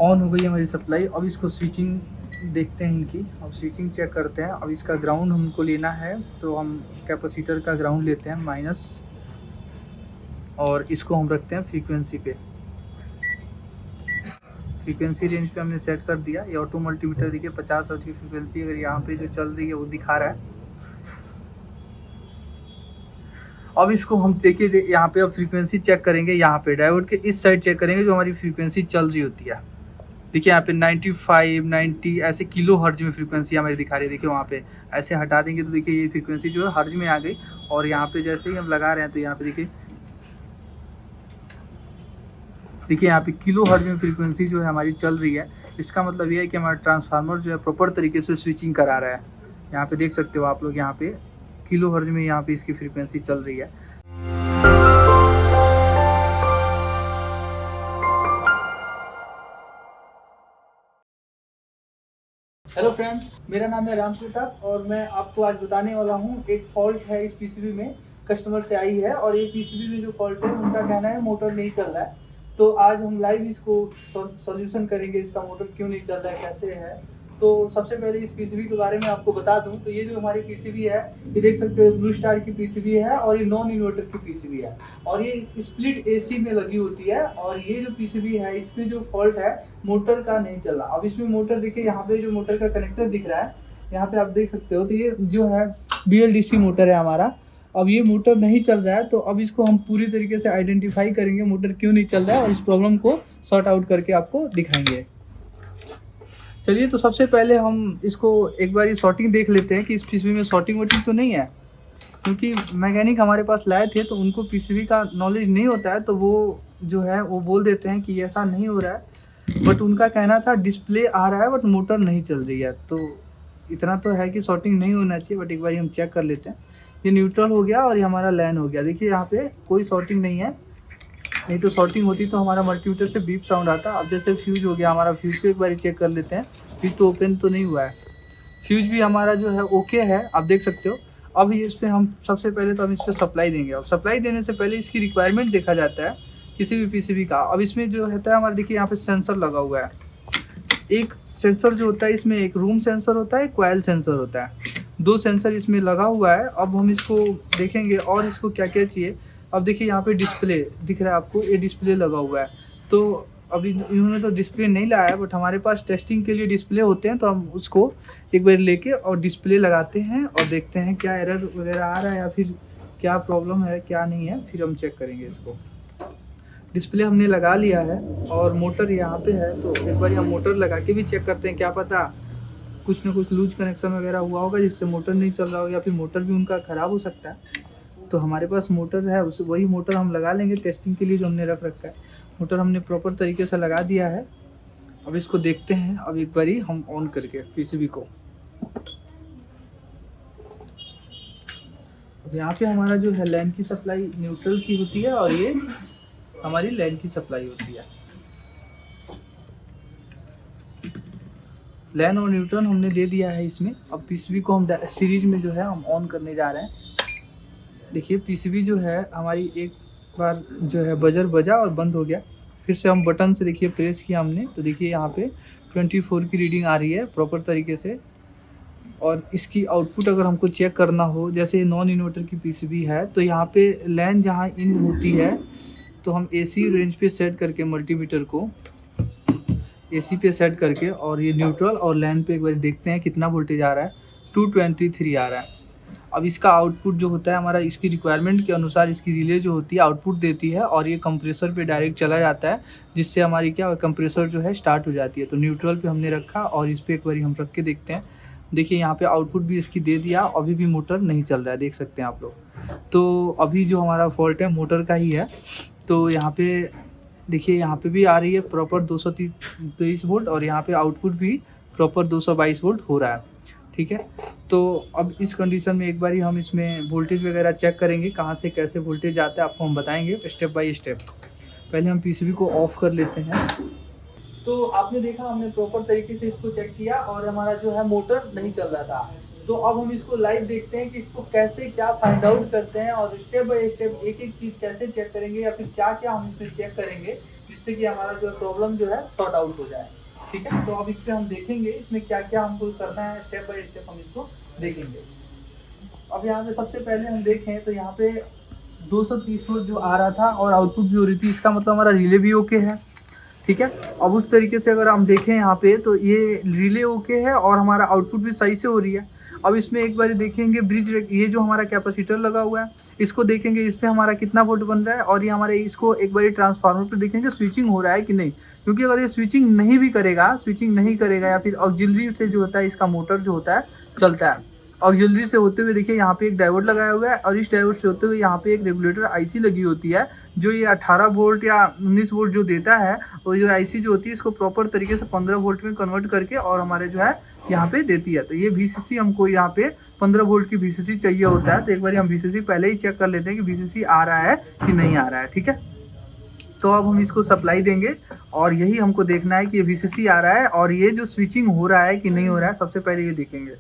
On हो गई हमारी सप्लाई। अब इसको स्विचिंग देखते हैं इनकी, अब स्विचिंग चेक करते हैं। अब इसका ग्राउंड हमको लेना है, तो हम कैपेसिटर का ग्राउंड लेते हैं माइनस, और इसको हम रखते हैं फ्रीक्वेंसी पे। फ्रीक्वेंसी रेंज पे हमने सेट कर दिया। ये ऑटो मल्टीमीटर देखिए 50 हर्ट्ज की फ्रीक्वेंसी अगर यहाँ पे जो चल रही है वो दिखा रहा है। अब इसको हम देखिए यहाँ पे अब फ्रीक्वेंसी चेक करेंगे, यहाँ पे डायोड के इस साइड चेक करेंगे जो हमारी फ्रीक्वेंसी चल रही होती है। देखिए यहाँ पे 95, 90 ऐसे किलो हर्ज में फ्रीक्वेंसी हमारी दिखा रही है। देखिए वहाँ पे ऐसे हटा देंगे तो देखिए ये फ्रीक्वेंसी जो है हर्ज में आ गई, और यहाँ पे जैसे ही हम लगा रहे हैं तो यहाँ पे देखिए यहाँ पे किलो हर्ज में फ्रीक्वेंसी जो है हमारी चल रही है। इसका मतलब ये है कि हमारा ट्रांसफार्मर जो है प्रॉपर तरीके से स्विचिंग करा रहा है। यहाँ पे देख सकते हो आप लोग, यहाँ पे किलो हर्ज में यहाँ पे इसकी फ्रीक्वेंसी चल रही है। हेलो फ्रेंड्स, मेरा नाम है राम प्रताप और मैं आपको आज बताने वाला हूँ एक फॉल्ट है इस पीसीबी में, कस्टमर से आई है। और ये पीसीबी में जो फॉल्ट है उनका कहना है मोटर नहीं चल रहा है। तो आज हम लाइव इसको सॉल्यूशन करेंगे, इसका मोटर क्यों नहीं चल रहा है, कैसे है। तो सबसे पहले इस पीसीबी के बारे में आपको बता दूं तो ये जो हमारी पीसीबी है, ये देख सकते हो ब्लू स्टार की पीसीबी है और ये नॉन इन्वर्टर की पीसीबी है, और ये स्प्लिट एसी में लगी होती है। और ये जो पीसीबी है इसमें जो फॉल्ट है मोटर का नहीं चल रहा। अब इसमें मोटर देखिए, यहाँ पे जो मोटर का कनेक्टर दिख रहा है, यहाँ पे आप देख सकते हो, तो ये जो है BLDC मोटर है हमारा। अब ये मोटर नहीं चल रहा है, तो अब इसको हम पूरी तरीके से आइडेंटिफाई करेंगे मोटर क्यों नहीं चल रहा है, और इस प्रॉब्लम को सॉर्ट आउट करके आपको दिखाएंगे। चलिए, तो सबसे पहले हम इसको एक बार शॉर्टिंग देख लेते हैं कि इस पीसीबी में शॉर्टिंग वोटिंग तो नहीं है, क्योंकि मैकेनिक हमारे पास लाए थे तो उनको पीसीबी का नॉलेज नहीं होता है, तो वो जो है वो बोल देते हैं कि ऐसा नहीं हो रहा है। बट उनका कहना था डिस्प्ले आ रहा है बट मोटर नहीं चल रही है। तो इतना तो है कि शॉर्टिंग नहीं होना चाहिए, बट एक बार हम चेक कर लेते हैं। ये न्यूट्रल हो गया और ये हमारा लाइन हो गया। देखिए यहाँ पे कोई शॉर्टिंग नहीं है, नहीं तो शॉर्टिंग होती तो हमारा मल्टीमीटर से बीप साउंड आता। अब जैसे फ्यूज हो गया हमारा, फ्यूज को एक बार चेक कर लेते हैं। फ्यूज तो ओपन तो नहीं हुआ है, फ्यूज भी हमारा जो है ओके है, आप देख सकते हो। अब इस पर हम सबसे पहले तो हम इस पर सप्लाई देंगे। अब सप्लाई देने से पहले इसकी रिक्वायरमेंट देखा जाता है किसी भी पीसीबी का। अब इसमें जो होता है हमारा, देखिए यहाँ पे सेंसर लगा हुआ है। एक सेंसर जो होता है इसमें एक रूम सेंसर होता है, एक कॉइल सेंसर होता है, 2 सेंसर इसमें लगा हुआ है। अब हम इसको देखेंगे और इसको क्या क्या चाहिए। अब देखिए यहाँ पे डिस्प्ले दिख रहा है आपको, ये डिस्प्ले लगा हुआ है। तो अभी इन्होंने तो डिस्प्ले नहीं लाया है, बट हमारे पास टेस्टिंग के लिए डिस्प्ले होते हैं, तो हम उसको एक बार लेके और डिस्प्ले लगाते हैं और देखते हैं क्या एरर वगैरह आ रहा है या फिर क्या प्रॉब्लम है क्या नहीं है, फिर हम चेक करेंगे इसको। डिस्प्ले हमने लगा लिया है और मोटर यहाँ पे है, तो एक बार हम मोटर लगा के भी चेक करते हैं, क्या पता कुछ ना कुछ लूज कनेक्शन वगैरह हुआ होगा जिससे मोटर नहीं चल रहा होगा, या फिर मोटर भी उनका ख़राब हो सकता है। तो हमारे पास मोटर है, उस वही मोटर हम लगा लेंगे टेस्टिंग के लिए जो हमने रख रखा है। मोटर हमने प्रॉपर तरीके से लगा दिया है। अब इसको देखते हैं, अब एक बारी हम ऑन करके पीसीबी को। अब यहाँ पे हमारा जो है लाइन की सप्लाई न्यूट्रल की होती है और ये हमारी लाइन की सप्लाई होती है। लाइन और न्यूट्रल हमने दे दिया है इसमें। अब पीसीबी को हम सीरीज में जो है हम ऑन करने जा रहे हैं। देखिए पीसीबी जो है हमारी एक बार जो है बजर बजा और बंद हो गया, फिर से हम बटन से देखिए प्रेस किया हमने, तो देखिए यहाँ पे 24 की रीडिंग आ रही है प्रॉपर तरीके से। और इसकी आउटपुट अगर हमको चेक करना हो, जैसे नॉन इन्वर्टर की पीसीबी है, तो यहाँ पे लाइन जहाँ इन होती है तो हम एसी रेंज पे सेट करके मल्टीमीटर को एसी पे सेट करके, और ये न्यूट्रल और लाइन पे एक बार देखते हैं कितना वोल्टेज आ रहा है। 223 आ रहा है। अब इसका आउटपुट जो होता है हमारा, इसकी रिक्वायरमेंट के अनुसार इसकी रिले जो होती है आउटपुट देती है, और ये कंप्रेसर पे डायरेक्ट चला जाता है, जिससे हमारी क्या कंप्रेसर जो है स्टार्ट हो जाती है। तो न्यूट्रल पे हमने रखा और इस पर एक बार हम रख के देखते हैं। देखिए यहाँ पे आउटपुट भी इसकी दे दिया, अभी भी मोटर नहीं चल रहा है, देख सकते हैं आप लोग। तो अभी जो हमारा फॉल्ट है मोटर का ही है। तो यहाँ पे देखिए, यहाँ पे भी आ रही है प्रॉपर 223 वोल्ट, और यहाँ पे आउटपुट भी प्रॉपर 222 वोल्ट हो रहा है। ठीक है, तो अब इस कंडीशन में एक बार हम इसमें वोल्टेज वगैरह चेक करेंगे, कहाँ से कैसे वोल्टेज आता है आपको हम बताएंगे स्टेप बाय स्टेप। पहले हम पीसीबी को ऑफ कर लेते हैं। तो आपने देखा, हमने प्रॉपर तरीके से इसको चेक किया और हमारा जो है मोटर नहीं चल रहा था। तो अब हम इसको लाइव देखते हैं कि इसको कैसे क्या फाइंड आउट करते हैं, और स्टेप बाय स्टेप एक एक चीज़ कैसे चेक करेंगे, या फिर क्या क्या हम इसमें चेक करेंगे, जिससे कि हमारा जो प्रॉब्लम जो है सॉर्ट आउट हो जाए। ठीक है, तो अब इस पे हम देखेंगे इसमें क्या क्या हमको करना है, स्टेप बाय स्टेप हम इसको देखेंगे। अब यहाँ पे सबसे पहले हम देखें तो यहाँ पे 230 वोल्ट जो आ रहा था और आउटपुट भी हो रही थी, इसका मतलब हमारा रिले भी ओके है। ठीक है, अब उस तरीके से अगर हम देखें यहाँ पे तो ये रिले ओके है और हमारा आउटपुट भी सही से हो रही है। अब इसमें एक बार देखेंगे ब्रिज, ये जो हमारा कैपेसिटर लगा हुआ है इसको देखेंगे, इस पर हमारा कितना वोल्ट बन रहा है, और ये हमारे इसको एक बार ट्रांसफार्मर पे देखेंगे स्विचिंग हो रहा है कि नहीं। क्योंकि अगर ये स्विचिंग नहीं करेगा या फिर ऑक्सिलरी से जो होता है इसका मोटर जो होता है चलता है, ऑक्सिलरी से होते हुए देखिए यहाँ पे एक डायोड लगाया हुआ है और इस डायोड से होते हुए यहाँ पे एक रेगुलेटर आईसी लगी होती है, जो ये 18 वोल्ट या 19 वोल्ट जो देता है, और जो आईसी जो होती है इसको प्रॉपर तरीके से 15 वोल्ट में कन्वर्ट करके और हमारे जो है यहाँ पे देती है। तो ये VCC हमको यहाँ पे 15 वोल्ट की VCC चाहिए होता है। तो एक बार हम VCC पहले ही चेक कर लेते हैं कि VCC आ रहा है कि नहीं आ रहा है। ठीक है, तो अब हम इसको सप्लाई देंगे और यही हमको देखना है कि ये VCC आ रहा है और ये जो स्विचिंग हो रहा है कि नहीं हो रहा है, सबसे पहले ये देखेंगे।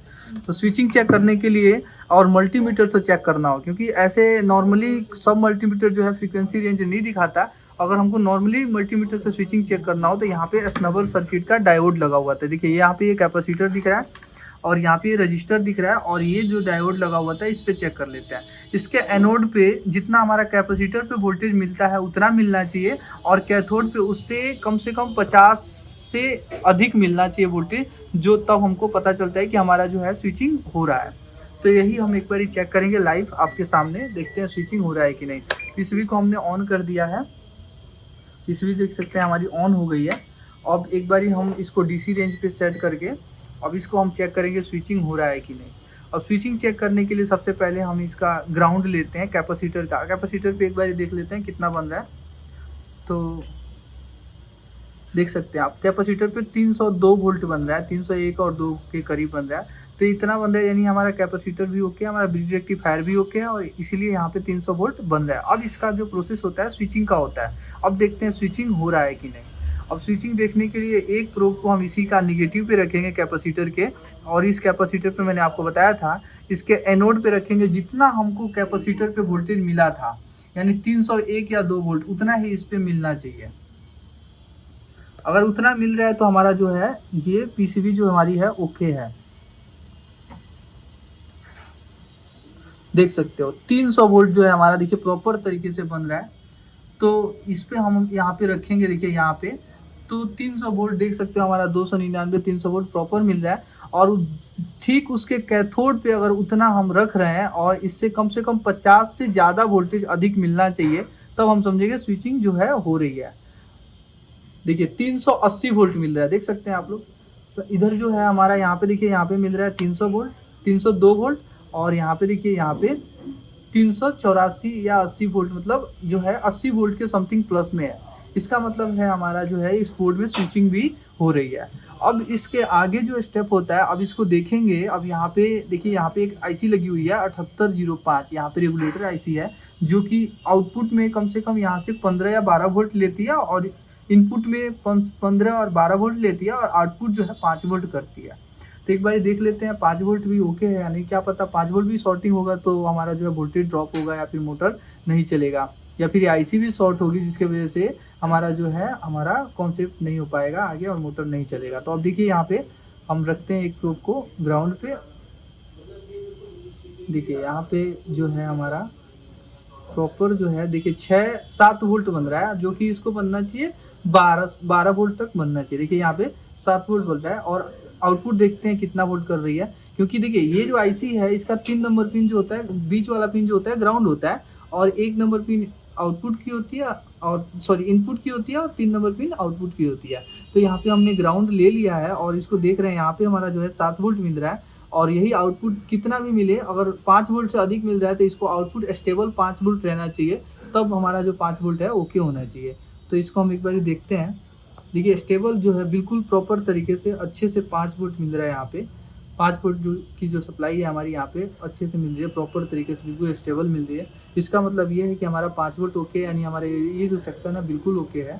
तो स्विचिंग चेक करने के लिए और मल्टीमीटर से चेक करना हो, क्योंकि ऐसे नॉर्मली सब मल्टीमीटर जो है फ्रीक्वेंसी रेंज नहीं दिखाता। अगर हमको नॉर्मली मल्टीमीटर से स्विचिंग चेक करना हो तो यहाँ पे स्नबर सर्किट का डायोड लगा हुआ था। देखिए यहाँ पे ये कैपेसिटर दिख रहा है और यहाँ पे रजिस्टर दिख रहा है और ये जो डायोड लगा हुआ था इस पे चेक कर लेते हैं। इसके एनोड पे जितना हमारा कैपेसिटर पे वोल्टेज मिलता है उतना मिलना चाहिए और कैथोड पे उससे कम से कम 50 से अधिक मिलना चाहिए वोल्टेज, जो तब हमको पता चलता है कि हमारा जो है स्विचिंग हो रहा है। तो यही हम एक बार चेक करेंगे लाइव आपके सामने, देखते हैं स्विचिंग हो रहा है कि नहीं। पीसीबी को हमने ऑन कर दिया है, पीसीबी देख सकते हैं हमारी ऑन हो गई है। अब एक बार हम इसको डीसी रेंज पे सेट करके अब इसको हम चेक करेंगे स्विचिंग हो रहा है कि नहीं। अब स्विचिंग चेक करने के लिए सबसे पहले हम इसका ग्राउंड लेते हैं कैपेसिटर का। कैपेसिटर पे एक बार देख लेते हैं कितना बन रहा है। तो देख सकते हैं आप कैपेसिटर पे 302 वोल्ट बन रहा है, 301 और 2 के करीब बन रहा है। तो इतना बन रहा है, यानी हमारा कैपेसिटर भी ओके है, हमारा ब्रिज रेक्टिफायर भी ओके है और इसीलिए यहाँ पे 300 वोल्ट बन रहा है। अब इसका जो प्रोसेस होता है स्विचिंग का होता है। अब देखते हैं स्विचिंग हो रहा है कि नहीं। अब स्विचिंग देखने के लिए एक प्रोब को हम इसी का निगेटिव पे रखेंगे कैपेसिटर के, और इस कैपेसिटर पे मैंने आपको बताया था इसके एनोड पे रखेंगे। जितना हमको कैपेसिटर पे वोल्टेज मिला था यानी 301 या 2 वोल्ट उतना ही इस पे मिलना चाहिए। अगर उतना मिल रहा है तो हमारा जो है ये पीसीबी जो हमारी है ओके है। देख सकते हो 300 वोल्ट जो है हमारा देखिए प्रॉपर तरीके से बन रहा है। तो इस पे हम यहाँ पे रखेंगे, देखिए यहाँ पे तो 300 वोल्ट देख सकते हो हमारा 299 300 वोल्ट प्रॉपर मिल रहा है। और ठीक उसके कैथोड पे अगर उतना हम रख रहे हैं और इससे कम से कम 50 से ज़्यादा वोल्टेज अधिक मिलना चाहिए, तब हम समझेंगे स्विचिंग जो है हो रही है। देखिए 380 वोल्ट मिल रहा है, देख सकते हैं आप लोग। तो इधर जो है हमारा यहाँ पे देखिए यहाँ पे मिल रहा है 300 वोल्ट, 302 वोल्ट, और यहाँ पे देखिए यहाँ पे 384 या 80 वोल्ट, मतलब जो है 80 वोल्ट के समथिंग प्लस में है। इसका मतलब है हमारा जो है इस बोर्ड में स्विचिंग भी हो रही है। अब इसके आगे जो स्टेप होता है अब इसको देखेंगे। अब यहाँ पे देखिए यहाँ पे एक आईसी लगी हुई है 7805, यहाँ पे रेगुलेटर आईसी है जो कि आउटपुट में कम से कम यहाँ से 15 या 12 वोल्ट लेती है और इनपुट में 15 और 12 वोल्ट लेती है और आउटपुट जो है 5 वोल्ट करती है। तो एक बार देख लेते हैं 5 वोल्ट भी ओके है, यानी क्या पता 5 वोल्ट भी शॉर्टिंग होगा तो हमारा जो है वोल्टेज ड्रॉप होगा या फिर मोटर नहीं चलेगा या फिर आईसी भी शॉर्ट होगी, जिसके वजह से हमारा जो है हमारा कॉन्सेप्ट नहीं हो पाएगा आगे और मोटर नहीं चलेगा। तो अब देखिए यहाँ पे हम रखते हैं एक प्रोब को ग्राउंड पे। देखिए यहाँ पे जो है हमारा प्रॉपर जो है देखिए 6-7 वोल्ट बन रहा है, जो कि इसको बनना चाहिए 12 वोल्ट तक बनना चाहिए। देखिए यहाँ पे 7 वोल्ट बन रहा है और आउटपुट देखते हैं कितना वोल्ट कर रही है। क्योंकि देखिए ये जो आईसी है इसका 3 नंबर पिन जो होता है, बीच वाला पिन जो होता है ग्राउंड होता है और 1 नंबर पिन आउटपुट की होती है और इनपुट की होती है और 3 नंबर पिन आउटपुट की होती है। तो यहाँ पे हमने ग्राउंड ले लिया है और इसको देख रहे हैं यहाँ पे हमारा जो है 7 वोल्ट मिल रहा है। और यही आउटपुट कितना भी मिले, अगर 5 वोल्ट से अधिक मिल रहा है तो इसको आउटपुट स्टेबल 5 वोल्ट रहना चाहिए, तब हमारा जो 5 वोल्ट है ओके होना चाहिए। तो इसको हम एक बार देखते हैं। देखिए स्टेबल जो है बिल्कुल प्रॉपर तरीके से अच्छे से 5 वोल्ट मिल रहा है। यहाँ पे 5 वोल्ट की जो सप्लाई है हमारी यहाँ पे अच्छे से मिल रही है, प्रॉपर तरीके से बिल्कुल स्टेबल मिल रही है। इसका मतलब ये है कि हमारा 5 वोल्ट ओके, यानी हमारे ये जो सेक्शन है बिल्कुल ओके है।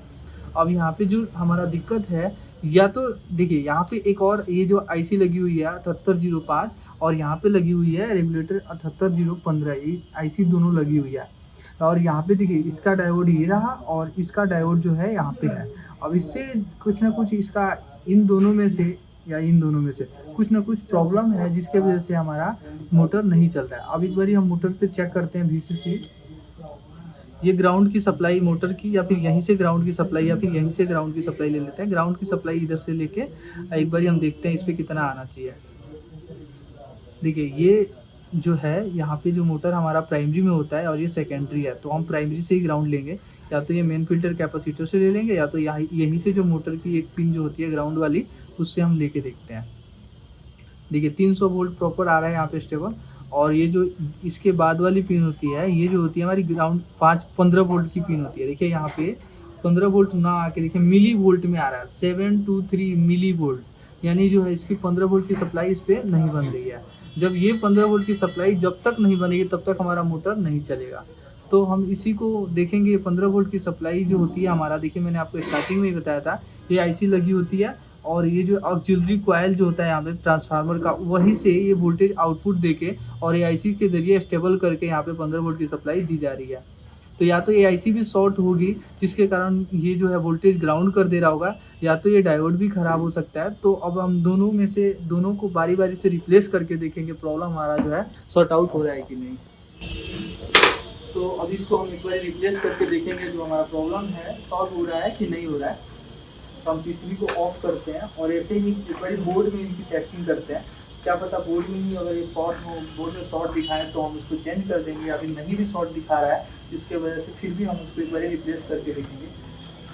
अब यहाँ पे जो हमारा दिक्कत है, या तो देखिए यहाँ पे एक और ये जो आईसी लगी हुई है 7805 और यहाँ पे लगी हुई है रेगुलेटर 78015, ये आईसी दोनों लगी हुई है। और यहाँ पे देखिए इसका डायोड ये रहा और इसका डायोड जो है यहाँ पे है। अब इससे कुछ ना कुछ इसका इन दोनों में से या इन दोनों में से कुछ ना कुछ प्रॉब्लम है जिसके वजह से हमारा मोटर नहीं चल रहा है। अब एक बारी हम मोटर पे चेक करते हैं VCC। ये ग्राउंड की सप्लाई मोटर की, या फिर यहीं से ग्राउंड की सप्लाई, या फिर यहीं से ग्राउंड की सप्लाई ले लेते हैं। ग्राउंड की सप्लाई इधर से लेके एक बारी हम देखते हैं इस पर कितना आना चाहिए। देखिए ये जो है यहाँ पे जो मोटर हमारा प्राइमरी में होता है और ये सेकेंडरी है, तो हम प्राइमरी से ही ग्राउंड लेंगे। या तो ये मेन फिल्टर कैपेसिटर से ले लेंगे, या तो यहीं से जो मोटर की एक पिन जो होती है ग्राउंड वाली उससे हम लेके देखते हैं। देखिए 300 वोल्ट प्रॉपर आ रहा है यहाँ पे स्टेबल। और ये जो इसके बाद वाली पिन होती है, ये जो होती है हमारी ग्राउंड 15 वोल्ट की पिन होती है। देखिए यहाँ पे 15 वोल्ट ना आके देखिए मिली वोल्ट में आ रहा है, 723 मिली वोल्ट, यानी जो है इसकी 15 वोल्ट की सप्लाई इस पर नहीं बन रही है। जब ये 15 वोल्ट की सप्लाई जब तक नहीं बनेगी तब तक हमारा मोटर नहीं चलेगा। तो हम इसी को देखेंगे। 15 वोल्ट की सप्लाई जो होती है हमारा, देखिए मैंने आपको स्टार्टिंग में ही बताया था, ये आईसी लगी होती है और ये जो ऑक्सिलरी कॉइल जो होता है यहाँ पे ट्रांसफार्मर का, वहीं से ये वोल्टेज आउटपुट देके और ये आईसी के जरिए स्टेबल करके यहाँ पे 15 वोल्ट की सप्लाई दी जा रही है। तो या तो ये आईसी भी शॉर्ट होगी जिसके कारण ये जो है वोल्टेज ग्राउंड कर दे रहा होगा, या तो ये डायोड भी ख़राब हो सकता है। तो अब हम दोनों में से दोनों को बारी बारी से रिप्लेस करके देखेंगे प्रॉब्लम हमारा जो है सॉर्ट आउट हो रहा है कि नहीं। तो अब इसको हम एक बार रिप्लेस करके देखेंगे जो हमारा प्रॉब्लम है सॉल्व हो रहा है कि नहीं हो रहा है। तो हम पीसीबी को ऑफ करते हैं और ऐसे ही एक बार बोर्ड में इनकी टेस्टिंग करते हैं। क्या पता बोर्ड में ही अगर ये शॉर्ट हो, बोर्ड में शॉर्ट दिखाए तो हम उसको चेंज कर देंगे, या फिर नहीं भी शॉर्ट दिखा रहा है जिसके वजह से फिर भी हम उसको एक बार रिप्लेस करके देखेंगे।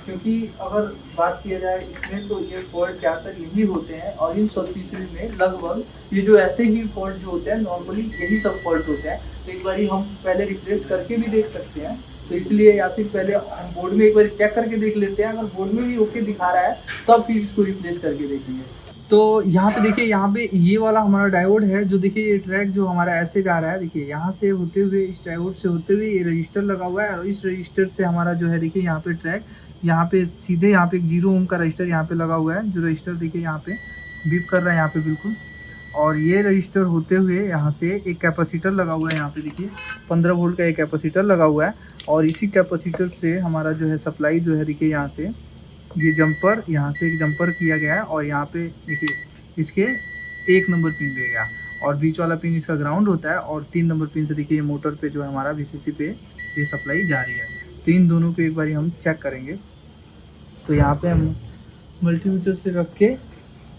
क्योंकि अगर बात किया जाए इसमें तो ये फॉल्ट ज़्यादातर यही होते हैं और इन सब पीसीबी में लगभग ये जो ऐसे ही फॉल्ट जो होते हैं नॉर्मली यही सब फॉल्ट होते हैं। तो एक बार हम पहले रिप्लेस करके भी देख सकते हैं। तो इसलिए या फिर पहले हम बोर्ड में एक बार चेक करके देख लेते हैं, अगर बोर्ड में भी ओके दिखा रहा है तब फिर इसको रिप्लेस करके देखेंगे। तो यहाँ पे देखिए, यहाँ पे ये वाला हमारा डायोड है जो देखिए ये ट्रैक जो हमारा ऐसे जा रहा है, देखिए यहाँ से होते हुए इस डायोड से होते हुए ये रजिस्टर लगा हुआ है और इस रजिस्टर से हमारा जो है देखिए यहाँ पे ट्रैक, यहाँ पे सीधे यहाँ पे एक 0 ओम का रजिस्टर यहाँ पे लगा हुआ है। जो रजिस्टर देखिए यहाँ पे बीप कर रहा है यहाँ पे बिल्कुल, और ये रजिस्टर होते हुए यहाँ से एक कैपेसिटर लगा हुआ है। यहाँ पे देखिए 15 वोल्ट का एक कैपेसिटर लगा हुआ है और इसी कैपेसिटर से हमारा जो है सप्लाई जो है देखिए यहाँ से ये जंपर, यहाँ से एक जंपर किया गया है और यहाँ पे देखिए इसके 1 नंबर पिन पे गया और बीच वाला पिन इसका ग्राउंड होता है और 3 नंबर पिन से देखिए ये मोटर पे जो है हमारा VCC पे ये सप्लाई जा रही है। तो इन दोनों को एक बार हम चेक करेंगे। तो यहाँ पे हम मल्टीमीटर से रख के,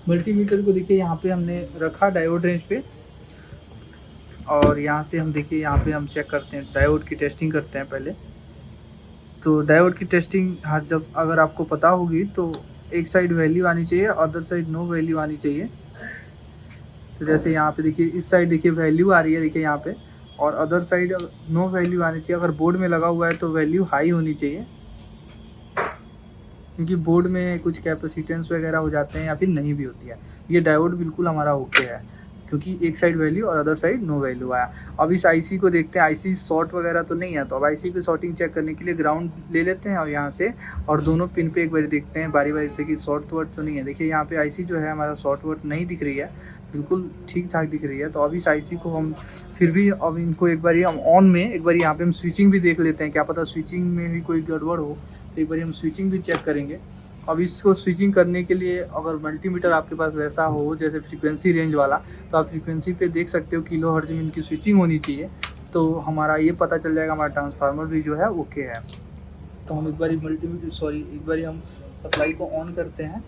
मल्टीमीटर को देखिए यहाँ पे हमने रखा डायोड रेंज पे और यहाँ से हम देखिए यहाँ पे हम चेक करते हैं, डायोड की टेस्टिंग करते हैं पहले। तो डायोड की टेस्टिंग हाँ, जब अगर आपको पता होगी तो एक साइड वैल्यू आनी चाहिए, अदर साइड नो वैल्यू आनी चाहिए। तो जैसे यहाँ पे देखिए इस साइड देखिए वैल्यू आ रही है देखिए यहाँ पे, और अदर साइड नो वैल्यू आनी चाहिए। अगर बोर्ड में लगा हुआ है तो वैल्यू हाई होनी चाहिए, क्योंकि बोर्ड में कुछ कैपेसिटेंस वगैरह हो जाते हैं या फिर नहीं भी होती है। ये डायोड बिल्कुल हमारा ओके है क्योंकि एक साइड वैल्यू और अदर साइड नो वैल्यू आया। अब इस आईसी को देखते हैं, आईसी शॉर्ट वगैरह तो नहीं है। तो अब आईसी की शॉर्टिंग चेक करने के लिए ग्राउंड ले लेते हैं और यहाँ से और दोनों पिन पे एक बार देखते हैं बारी बारी से कि शॉर्ट वर्ट तो नहीं है। देखिए यहाँ पे आईसी जो है हमारा शॉर्ट वर्ट नहीं दिख रही है, बिल्कुल ठीक ठाक दिख रही है। तो अब इस आईसी को हम फिर भी अब इनको एक बार हम ऑन में एक बार यहाँ पे हम स्विचिंग भी देख लेते हैं, क्या पता स्विचिंग में भी कोई गड़बड़ हो। तो एक बार हम स्विचिंग भी चेक करेंगे। अब इसको स्विचिंग करने के लिए अगर मल्टीमीटर आपके पास वैसा हो जैसे फ्रीक्वेंसी रेंज वाला, तो आप फ्रीक्वेंसी पे देख सकते हो किलो हर्ट्ज में इनकी स्विचिंग होनी चाहिए। तो हमारा ये पता चल जाएगा हमारा ट्रांसफार्मर भी जो है ओके है। तो हम एक बार हम सप्लाई को ऑन करते हैं।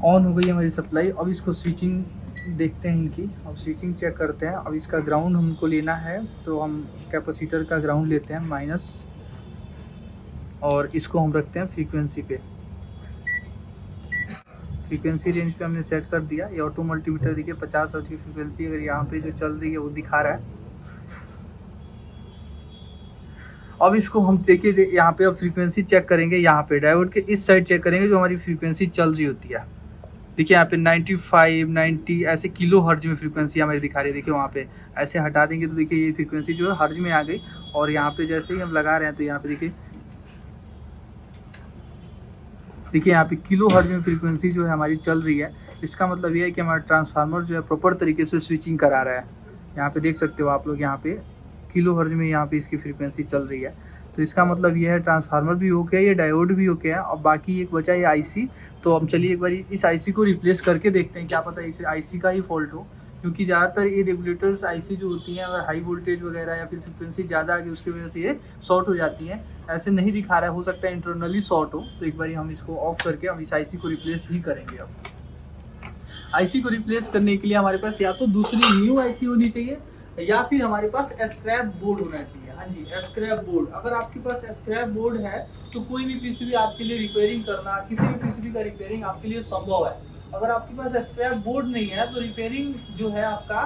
ऑन हो गई हमारी सप्लाई। अब इसको स्विचिंग देखते हैं इनकी, अब स्विचिंग चेक करते हैं। अब इसका ग्राउंड हमको लेना है तो हम कैपेसिटर का ग्राउंड लेते हैं माइनस, और इसको हम रखते हैं फ्रीक्वेंसी पे। फ्रीक्वेंसी रेंज पे हमने सेट कर दिया। ये ऑटो मल्टीमीटर देखिए 50 हर्ट्ज की फ्रीक्वेंसी अगर यहाँ पे जो चल रही है वो दिखा रहा है। अब इसको हम देखिए यहाँ पे अब फ्रीक्वेंसी चेक करेंगे, यहाँ पे डायोड के इस साइड चेक करेंगे जो हमारी फ्रीक्वेंसी चल रही होती है। देखिए यहाँ पे 95, 90 ऐसे किलो हर्ज में फ्रीक्वेंसी हमारी दिखा रही है। देखिए वहाँ पे ऐसे हटा देंगे तो देखिए ये फ्रीक्वेंसी जो है हर्ज में आ गई, और यहाँ पे जैसे ही हम लगा रहे हैं तो यहाँ पे देखिए यहाँ पे किलो हर्ज में फ्रीक्वेंसी जो है हमारी चल रही है। इसका मतलब ये है कि हमारा ट्रांसफार्मर जो है प्रॉपर तरीके से स्विचिंग करा रहा है। यहाँ पे देख सकते हो आप लोग, यहाँ पे किलो हर्ज में यहाँ पे इसकी फ्रीक्वेंसी चल रही है। तो इसका मतलब ये है ट्रांसफार्मर भी ओके है, ये डायोड भी ओके है। अब बाकी एक बचा ये आईसी। तो हम चलिए एक बार इस आईसी को रिप्लेस करके देखते हैं, क्या पता इस आईसी का ही फॉल्ट हो, क्योंकि ज़्यादातर ये रेगुलेटर्स आईसी जो होती हैं अगर हाई वोल्टेज वगैरह या फिर फ्रिक्वेंसी ज़्यादा आ गई उसकी वजह से ये शॉर्ट हो जाती हैं। ऐसे नहीं दिखा रहा है, हो सकता है इंटरनली शॉर्ट हो। तो एक बार हम इसको ऑफ करके हम इस आईसी को रिप्लेस ही करेंगे। अब आईसी को रिप्लेस करने के लिए हमारे पास या तो दूसरी न्यू आईसी होनी चाहिए या फिर हमारे पास स्क्रैप बोर्ड होना चाहिए। हाँ जी, स्क्रैप बोर्ड। अगर आपके पास स्क्रैप बोर्ड है तो कोई भी पीसीबी आपके लिए रिपेयरिंग करना, किसी भी पीसीबी का रिपेयरिंग आपके लिए संभव है। अगर आपके पास स्क्रैप बोर्ड नहीं है तो रिपेयरिंग जो है आपका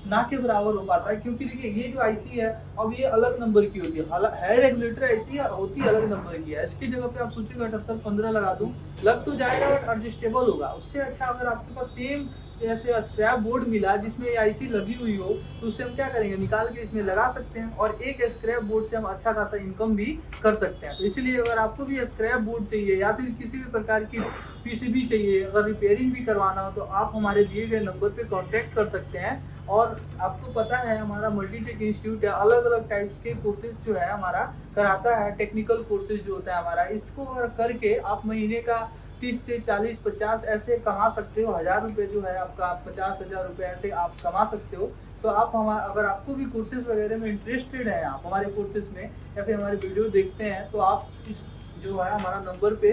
ना के बराबर हो पाता है, क्योंकि देखिए ये जो आईसी है अब ये अलग नंबर की होती है रेगुलेटर आईसी होती है अलग नंबर की है। इसकी जगह पे आप सोचिएगा 7815 लगा दूं, लग तो जाएगा बट एडजस्टेबल होगा। उससे अच्छा अगर आपके पास सेम ऐसे स्क्रैप बोर्ड मिला जिसमें ये आईसी लगी हुई हो तो उससे हम क्या करेंगे, निकाल के इसमें लगा सकते हैं और एक स्क्रैप बोर्ड से हम अच्छा खासा इनकम भी कर सकते हैं। तो इसलिए अगर आपको भी स्क्रैप बोर्ड चाहिए या फिर किसी भी प्रकार की पीसीबी चाहिए, अगर रिपेयरिंग भी करवाना हो तो आप हमारे दिए गए नंबर पे कांटेक्ट कर सकते हैं। और आपको पता है हमारा मल्टीटेक इंस्टीट्यूट है, अलग अलग टाइप्स के कोर्सेज जो है हमारा कराता है। टेक्निकल कोर्सेज जो होता है हमारा, इसको अगर करके आप महीने का 30 से 40 50 ऐसे कमा सकते हो। 1000 रुपये जो है आपका 50,000 रुपये ऐसे आप कमा सकते हो। तो आप अगर आपको भी कोर्सेज वगैरह में इंटरेस्टेड है, आप हमारे कोर्सेज में या फिर हमारे वीडियो देखते हैं तो आप इस जो है हमारा नंबर पे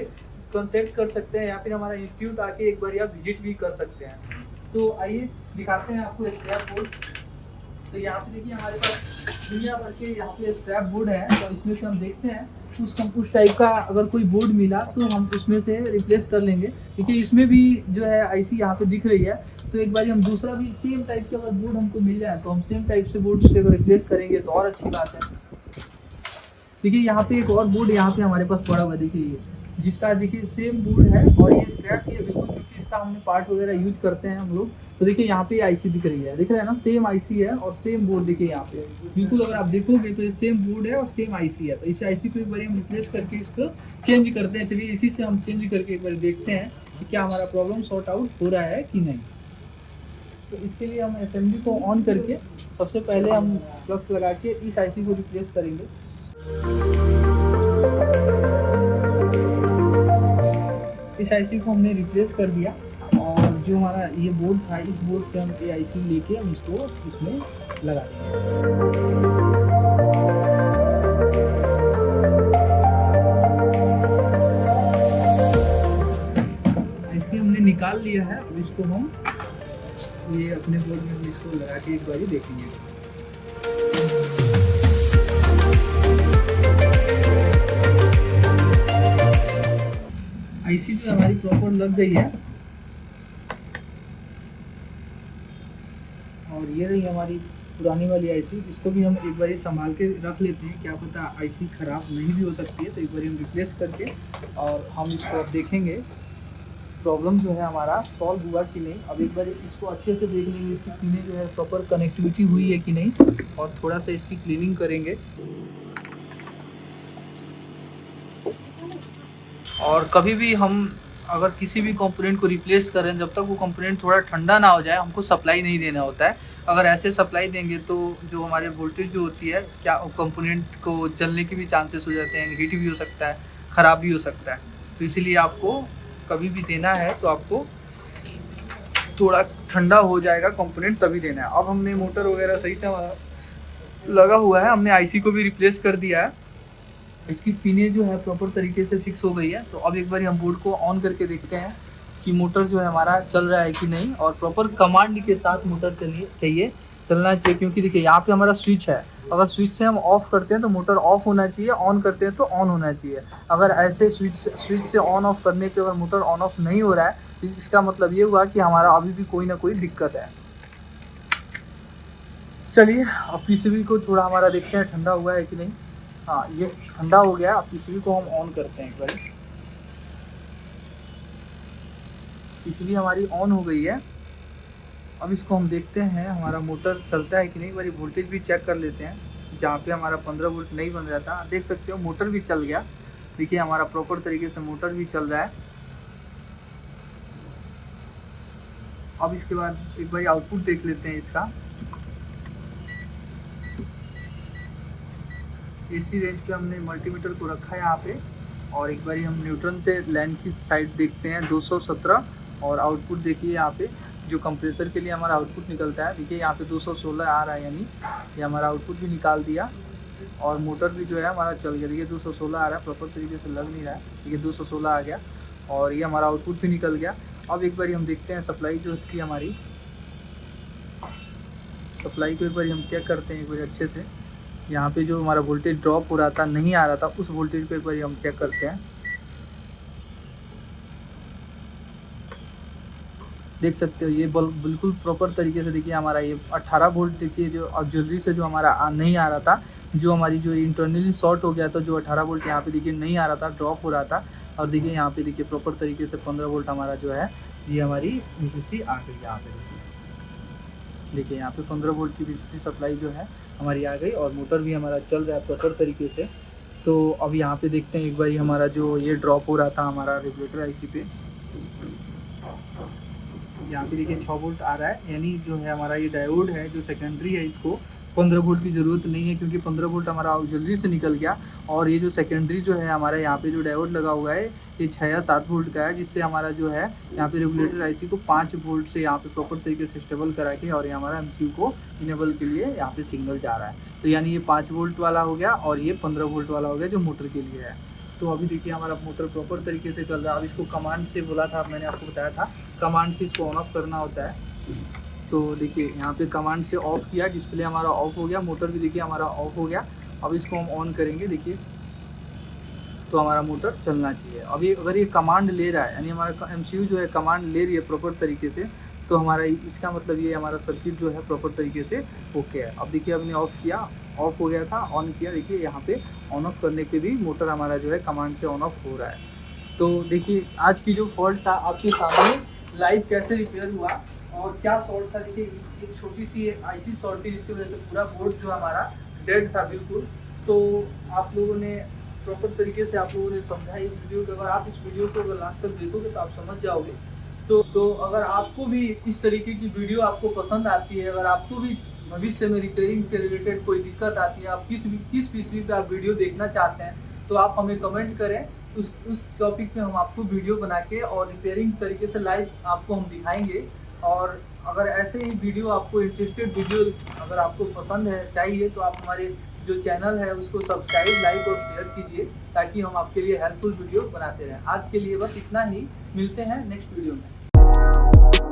कांटेक्ट कर सकते हैं या फिर हमारा इंस्टीट्यूट आके एक बार आप विजिट भी कर सकते हैं। तो आइए दिखाते हैं आपको स्क्रैप बोर्ड। तो यहाँ पे देखिए हमारे पास दुनिया भर के यहाँ पे स्क्रैप बोर्ड है। तो इसमें से हम देखते हैं उस टाइप का अगर कोई बोर्ड मिला तो हम उसमें से रिप्लेस कर लेंगे। देखिए इसमें भी जो है आईसी यहाँ पे दिख रही है। तो एक बार हम दूसरा भी सेम टाइप का अगर बोर्ड हमको मिल जाए तो हम सेम टाइप से बोर्ड से अगर रिप्लेस करेंगे तो और अच्छी बात है। देखिए यहाँ पे एक और बोर्ड यहाँ पे हमारे पास पड़ा हुआ देखिए, जिसका देखिए सेम बोर्ड है और ये स्क्रैप ही है बिल्कुल, क्योंकि इसका हमने पार्ट वगैरह यूज करते हैं हम लोग। तो देखिए यहाँ पे आईसी दिख रही है, दिख रहा है ना, सेम आईसी है और सेम बोर्ड देखिए यहाँ पे बिल्कुल। अगर आप देखोगे तो ये सेम बोर्ड है और सेम आईसी है। तो इस आईसी को एक बार हम रिप्लेस करके इसको चेंज करते हैं। चलिए इसी से हम चेंज करके एक बार देखते हैं कि क्या हमारा प्रॉब्लम सॉर्ट आउट हो रहा है कि नहीं। तो इसके लिए हम असेंबली को ऑन करके सबसे पहले हम फ्लक्स लगा के इस आईसी को रिप्लेस करेंगे। इस आईसी को हमने रिप्लेस कर दिया और जो हमारा ये बोर्ड था इस बोर्ड से हम ये आईसी लेके हम इसको इसमें लगा देंगे। आईसी हमने निकाल लिया है। अब इसको हम ये अपने बोर्ड में हम इसको लगा के एक बार देखेंगे। आईसी जो हमारी प्रॉपर लग गई है और ये रही हमारी पुरानी वाली आईसी। इसको भी हम एक बार संभाल के रख लेते हैं, क्या पता आईसी ख़राब नहीं भी हो सकती है। तो एक बार हम रिप्लेस करके और हम इसको अब देखेंगे प्रॉब्लम जो है हमारा सॉल्व हुआ कि नहीं। अब एक बार इसको अच्छे से देख लेंगे, इसकी पिनें जो है प्रॉपर कनेक्टिविटी हुई है कि नहीं, और थोड़ा सा इसकी क्लीनिंग करेंगे। और कभी भी हम अगर किसी भी कंपोनेंट को रिप्लेस करें, जब तक वो कंपोनेंट थोड़ा ठंडा ना हो जाए हमको सप्लाई नहीं देना होता है। अगर ऐसे सप्लाई देंगे तो जो हमारे वोल्टेज जो होती है, क्या कंपोनेंट को जलने के भी चांसेस हो जाते हैं, हीट भी हो सकता है, ख़राब भी हो सकता है। तो इसीलिए आपको कभी भी देना है तो आपको थोड़ा ठंडा हो जाएगा कंपोनेंट तभी देना है। अब हमने मोटर वगैरह सही से हमारा लगा हुआ है, हमने आईसी को भी रिप्लेस कर दिया है, इसकी पिनें जो है प्रॉपर तरीके से फिक्स हो गई है। तो अब एक बार हम बोर्ड को ऑन करके देखते हैं कि मोटर जो है हमारा चल रहा है कि नहीं, और प्रॉपर कमांड के साथ मोटर चलना चाहिए। क्योंकि देखिए यहाँ पे हमारा स्विच है, अगर स्विच से हम ऑफ़ करते हैं तो मोटर ऑफ होना चाहिए, ऑन करते हैं तो ऑन होना चाहिए। अगर ऐसे स्विच से ऑन ऑफ करने पे अगर मोटर ऑन ऑफ नहीं हो रहा है तो इसका मतलब ये हुआ कि हमारा अभी भी कोई ना कोई दिक्कत है। चलिए अब पीसीबी को थोड़ा हमारा देखते हैं ठंडा हुआ है कि नहीं। हाँ, ये ठंडा हो गया। अब पीसीबी को हम ऑन करते हैं एक बार। पीसीबी हमारी ऑन हो गई है। अब इसको हम देखते हैं हमारा मोटर चलता है कि नहीं। एक बार वोल्टेज भी चेक कर लेते हैं, जहाँ पे हमारा 15 वोल्ट नहीं बन रहा था, देख सकते हो मोटर भी चल गया। देखिए हमारा प्रॉपर तरीके से मोटर भी चल रहा है। अब इसके बाद एक बार आउटपुट देख लेते हैं इसका। AC रेंज पे हमने मल्टीमीटर को रखा है यहाँ पे, और एक बार हम न्यूट्रन से लाइन की साइड देखते हैं 217, और आउटपुट देखिए यहाँ पे जो कंप्रेसर के लिए हमारा आउटपुट निकलता है, देखिए यहाँ पे 216 आ रहा है, यानी ये हमारा आउटपुट भी निकाल दिया, और मोटर भी जो है हमारा चल गया। देखिए 216 आ रहा है, प्रॉपर तरीके से लग नहीं रहा है, देखिए 216 आ गया, और ये हमारा आउटपुट भी निकल गया। अब एक बार हम देखते हैं सप्लाई जो थी हमारी, सप्लाई को एक बार हम चेक करते हैं एक बार अच्छे से। यहाँ पे जो हमारा वोल्टेज ड्रॉप हो रहा था, नहीं आ रहा था, उस वोल्टेज को एक बार हम चेक करते हैं। देख सकते हो ये बल्ब बिल्कुल प्रॉपर तरीके से, देखिए हमारा ये 18 वोल्ट, देखिए जो ऑक्सिलरी से जो हमारा नहीं आ रहा था, जो हमारी जो इंटरनली शॉर्ट हो गया था, जो 18 वोल्ट यहाँ पे देखिए नहीं आ रहा था, ड्रॉप हो रहा था। और देखिए यहाँ पे देखिए प्रॉपर तरीके से 15 वोल्ट हमारा जो है ये हमारी VCC आ गई। यहाँ पे देखिए यहाँ पे 15 वोल्ट की VCC सप्लाई जो है हमारी आ गई, और मोटर भी हमारा चल रहा है प्रॉपर तरीके से। तो अब यहाँ पे देखते हैं एक बार हमारा जो ये ड्रॉप हो रहा था हमारा रेगुलेटर IC पे, यहाँ पे देखिए 6 वोल्ट आ रहा है, यानी जो है हमारा ये डायोड है जो सेकेंडरी है, इसको 15 वोल्ट की ज़रूरत नहीं है, क्योंकि 15 वोल्ट हमारा ऑक्सिलरी से निकल गया। और ये जो सेकेंडरी जो है हमारा यहाँ पे जो डायोड लगा हुआ है ये 6 या 7 वोल्ट का है, जिससे हमारा जो है यहाँ पे रेगुलेटर IC को 5 वोल्ट से यहाँ पे प्रॉपर तरीके से स्टेबल करा के, और ये हमारा MCU को इनेबल के लिए यहाँ पे सिग्नल जा रहा है। तो यानी ये 5 वोल्ट वाला हो गया, और ये 15 वोल्ट वाला हो गया जो मोटर के लिए है। तो अभी देखिए हमारा मोटर प्रॉपर तरीके से चल रहा है। अब इसको कमांड से बोला था, मैंने आपको बताया था कमांड से इसको ऑन ऑफ करना होता है। तो देखिए यहाँ पे कमांड से ऑफ़ किया, डिस्प्ले हमारा ऑफ हो गया, मोटर भी देखिए हमारा ऑफ हो गया। अब इसको हम ऑन करेंगे, देखिए तो हमारा मोटर चलना चाहिए। अभी अगर ये कमांड ले रहा है, यानी हमारा MCU जो है कमांड ले रही है प्रॉपर तरीके से, तो हमारा इसका मतलब ये हमारा सर्किट जो है प्रॉपर तरीके से ओके है। अब देखिए हमने ऑफ़ किया, ऑफ हो गया था, ऑन किया, देखिए यहाँ पे ऑन ऑफ करने पे भी मोटर हमारा जो है कमांड से ऑन ऑफ हो रहा है। तो देखिए आज की जो फॉल्ट था आपके सामने लाइव कैसे रिपेयर हुआ और क्या सॉल्ट था। देखिए एक छोटी सी IC शॉर्ट थी, जिसकी वजह से पूरा बोर्ड जो हमारा डेड था बिल्कुल। तो आप लोगों ने प्रॉपर तरीके से आप लोगों ने समझाई वीडियो को। अगर आप इस वीडियो को अगर लास्ट तक देखोगे तो आप समझ जाओगे। तो अगर आपको भी इस तरीके की वीडियो आपको पसंद आती है, अगर आपको भी भविष्य में रिपेयरिंग से रिलेटेड कोई दिक्कत आती है, आप किस पीसीबी पे आप वीडियो देखना चाहते हैं, तो आप हमें कमेंट करें। उस टॉपिक पे हम आपको वीडियो बना के और रिपेयरिंग तरीके से लाइव आपको हम दिखाएंगे। और अगर ऐसे ही वीडियो आपको इंटरेस्टेड वीडियो अगर आपको पसंद है चाहिए, तो आप हमारे जो चैनल है उसको सब्सक्राइब, लाइक और शेयर कीजिए, ताकि हम आपके लिए हेल्पफुल वीडियो बनाते रहें। आज के लिए बस इतना ही, मिलते हैं नेक्स्ट वीडियो में।